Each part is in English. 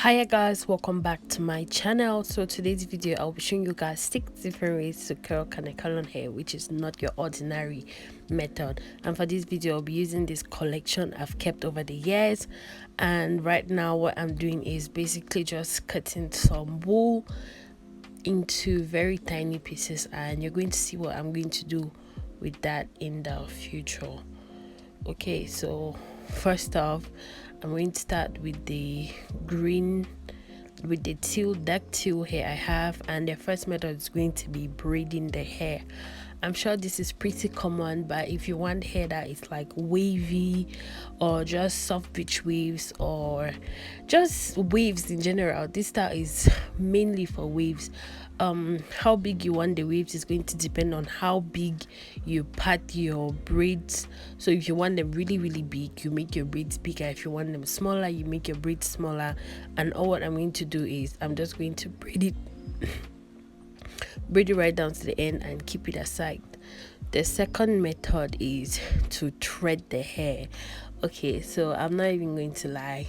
Hi guys, welcome back to my channel. So today's video I'll be showing you guys 6 different ways to curl Kanekalon hair, which is not your ordinary method. And for this video I'll be using this collection I've kept over the years, and right now what I'm doing is basically just cutting some wool into very tiny pieces, and you're going to see what I'm going to do with that in the future. Okay, so first off, I'm going to start with the dark teal hair I have, and the first method is going to be braiding the hair. I'm sure this is pretty common, but if you want hair that is like wavy or just soft beach waves or just waves in general, this style is mainly for waves. How big you want the waves is going to depend on how big you pat your braids. So if you want them really big, you make your braids bigger. If you want them smaller, you make your braids smaller. And all what I'm going to do is I'm just going to braid it right down to the end and keep it aside. The second method is to thread the hair. Okay, so I'm not even going to lie,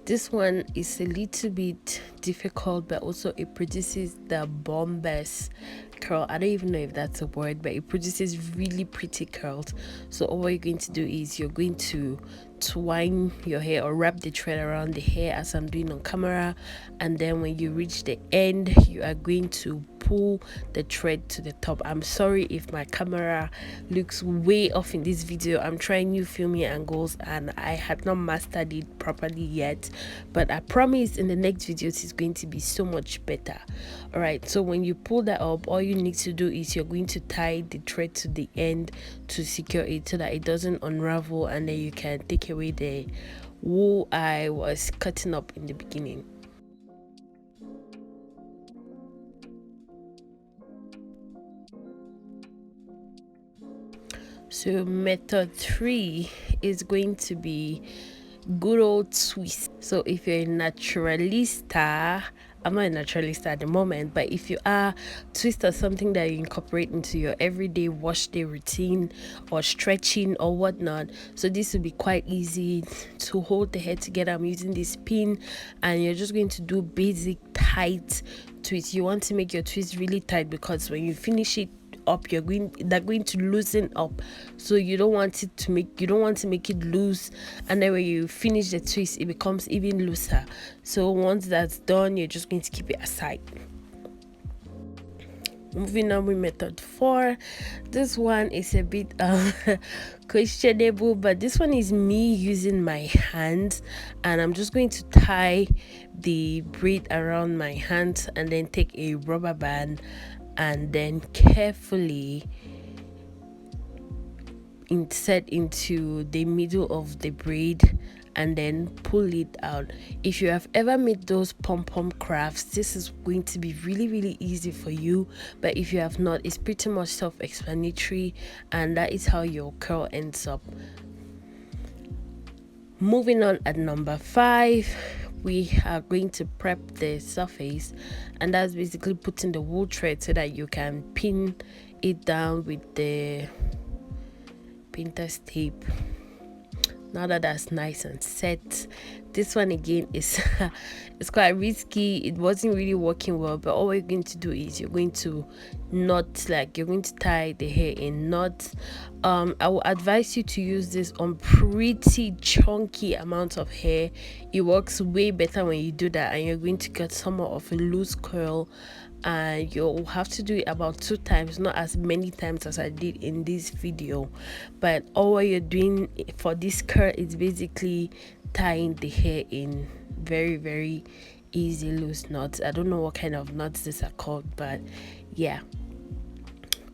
this one is a little bit difficult, but also it produces the bombest curl. I don't even know if that's a word, but it produces really pretty curls. So all you're going to do is you're going to twine your hair or wrap the thread around the hair as I'm doing on camera, and then when you reach the end you are going to pull the thread to the top. I'm sorry if my camera looks way off in this video. I'm trying new filming angles and I had not mastered it properly yet, but I promise in the next videos it's going to be so much better. All right, so when you pull that up, all you need to do is you're going to tie the thread to the end to secure it so that it doesn't unravel, and then you can take away the wool I was cutting up in the beginning. So method 3 is going to be good old twist. So if you're a naturalista, I'm not a naturalista at the moment, but if you are, twist is something that you incorporate into your everyday wash day routine or stretching or whatnot. So this will be quite easy to hold the hair together. I'm using this pin, and you're just going to do basic tight twist. You want to make your twist really tight because when you finish it up, they're going to loosen up, so you don't want to make it loose, and then when you finish the twist it becomes even looser. So once that's done, you're just going to keep it aside. Moving on with method 4, this one is a bit questionable, but this one is me using my hands, and I'm just going to tie the braid around my hands and then take a rubber band and then carefully insert into the middle of the braid and then pull it out. If you have ever made those pom-pom crafts, this is going to be really easy for you, but if you have not, it's pretty much self-explanatory, and that is how your curl ends up. Moving on at number 5, we are going to prep the surface, and that's basically putting the wool thread so that you can pin it down with the painter's tape. Now that that's nice and set, this one again is it's quite risky. It wasn't really working well, but all we're going to do is you're going to tie the hair in knots. I will advise you to use this on pretty chunky amounts of hair. It works way better when you do that, and you're going to get somewhat of a loose curl, and you'll have to do it about 2 times, not as many times as I did in this video. But all what you're doing for this curl is basically tying the hair in very easy loose knots. I don't know what kind of knots these are called, but yeah.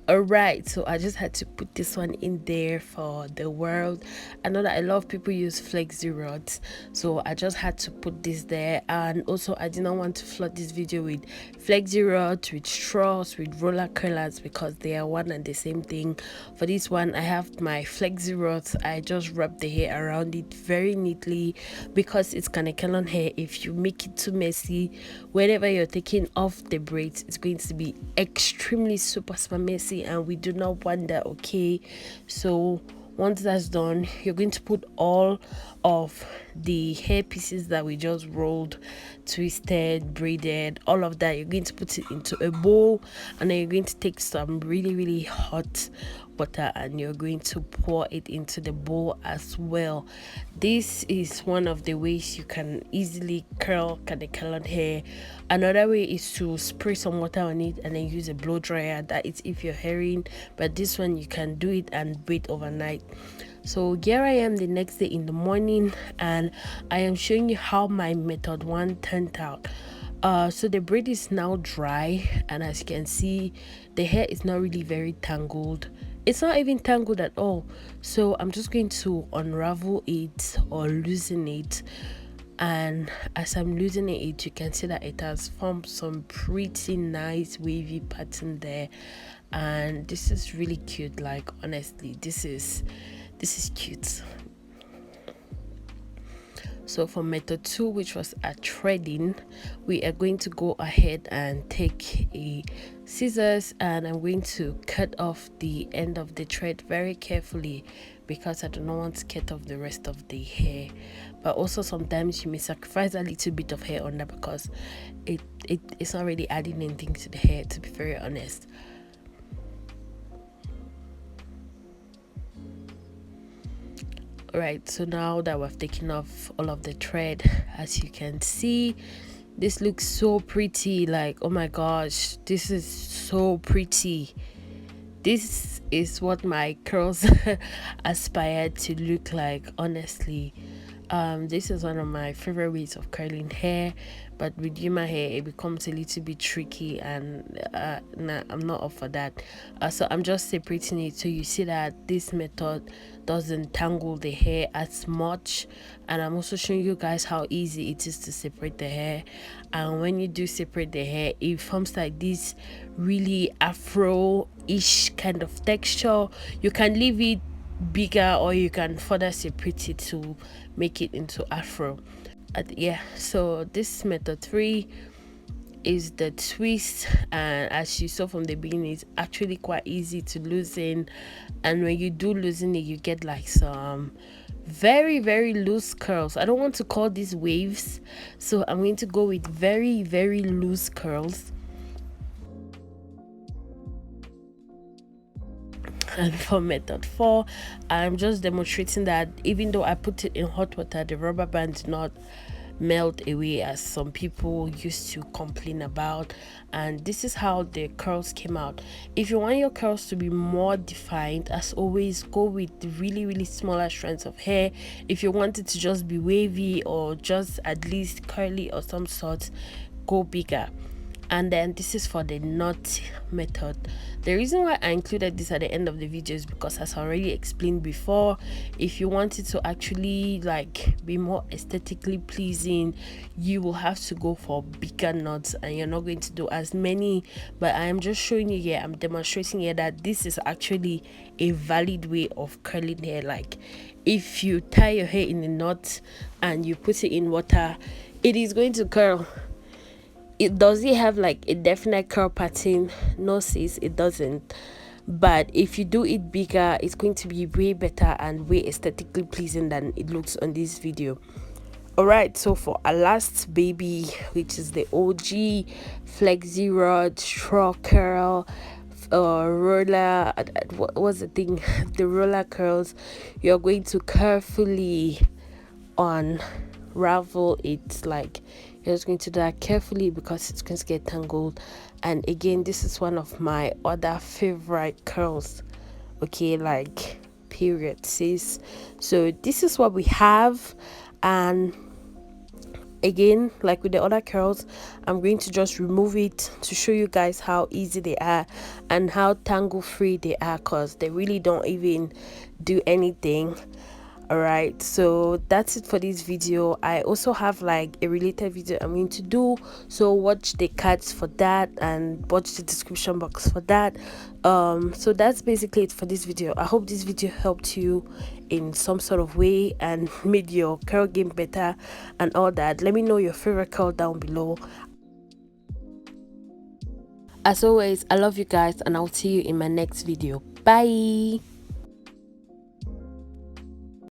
Alright, so I just had to put this one in there for the world. I know that a lot of people use flexi rods, so I just had to put this there. And also I did not want to flood this video with flexi rods, with straws, with roller curlers, because they are one and the same thing. For this one I have my flexi rods. I just wrap the hair around it very neatly because it's Kanekalon hair. If you make it too messy, whenever you're taking off the braids, it's going to be extremely super messy, and we do not want that. Okay, so Once that's done, you're going to put all of the hair pieces that we just rolled, twisted, braided, all of that. You're going to put it into a bowl, and then you're going to take some really hot water and you're going to pour it into the bowl as well. This is one of the ways you can easily curl the colored hair. Another way is to spray some water on it and then use a blow dryer. That is if you're hairing, but this one you can do it and wait overnight. So here I am the next day in the morning, and I am showing you how my method 1 turned out. So the braid is now dry, and as you can see, the hair is not really very tangled. It's not even tangled at all. So I'm just going to unravel it or loosen it, and as I'm loosening it, you can see that it has formed some pretty nice wavy pattern there, and this is really cute. Like, honestly, this is cute. So for method 2, which was a threading, we are going to go ahead and take a scissors, and I'm going to cut off the end of the thread very carefully because I do not want to cut off the rest of the hair. But also sometimes you may sacrifice a little bit of hair on that because it's not really adding anything to the hair, to be very honest. Alright, so now that we've taken off all of the thread, as you can see, this looks so pretty. Like, oh my gosh, this is so pretty. This is what my curls aspired to look like, honestly. This is one of my favorite ways of curling hair, but with human hair it becomes a little bit tricky, and nah, I'm not up for that. So I'm just separating it so you see that this method doesn't tangle the hair as much, and I'm also showing you guys how easy it is to separate the hair. And when you do separate the hair, it forms like this really afro-ish kind of texture. You can leave it bigger or you can further separate it to make it into afro. Yeah, so this method 3 is the twist, and as you saw from the beginning, it's actually quite easy to loosen, and when you do loosen it, you get like some very loose curls. I don't want to call these waves, so I'm going to go with very loose curls. And for method 4, I'm just demonstrating that even though I put it in hot water, the rubber band did not melt away as some people used to complain about. And this is how the curls came out. If you want your curls to be more defined, as always, go with really smaller strands of hair. If you want it to just be wavy or just at least curly or some sort, go bigger. And then this is for the knot method. The reason why I included this at the end of the video is because, as I already explained before, if you want it to actually like be more aesthetically pleasing, you will have to go for bigger knots, and you're not going to do as many. But I am just showing you here, I'm demonstrating here that this is actually a valid way of curling hair. Like, if you tie your hair in a knot and you put it in water, it is going to curl. Does it have like a definite curl pattern? No sis, it doesn't. But if you do it bigger, it's going to be way better and way aesthetically pleasing than it looks on this video. Alright, so for our last baby, which is the OG Flexi Rod Straw Curl roller, what was the thing? The roller curls, you're going to carefully unravel it. Like, you're just going to do that carefully because it's going to get tangled. And again, this is one of my other favorite curls, okay, like, period, sis. So this is what we have. And again, like with the other curls, I'm going to just remove it to show you guys how easy they are and how tangle free they are, because they really don't even do anything. Alright, so that's it for this video. I also have like a related video I'm going to do, so watch the cards for that and watch the description box for that. So that's basically it for this video. I hope this video helped you in some sort of way and made your curl game better and all that. Let me know your favorite curl down below. As always, I love you guys, and I'll see you in my next video. Bye.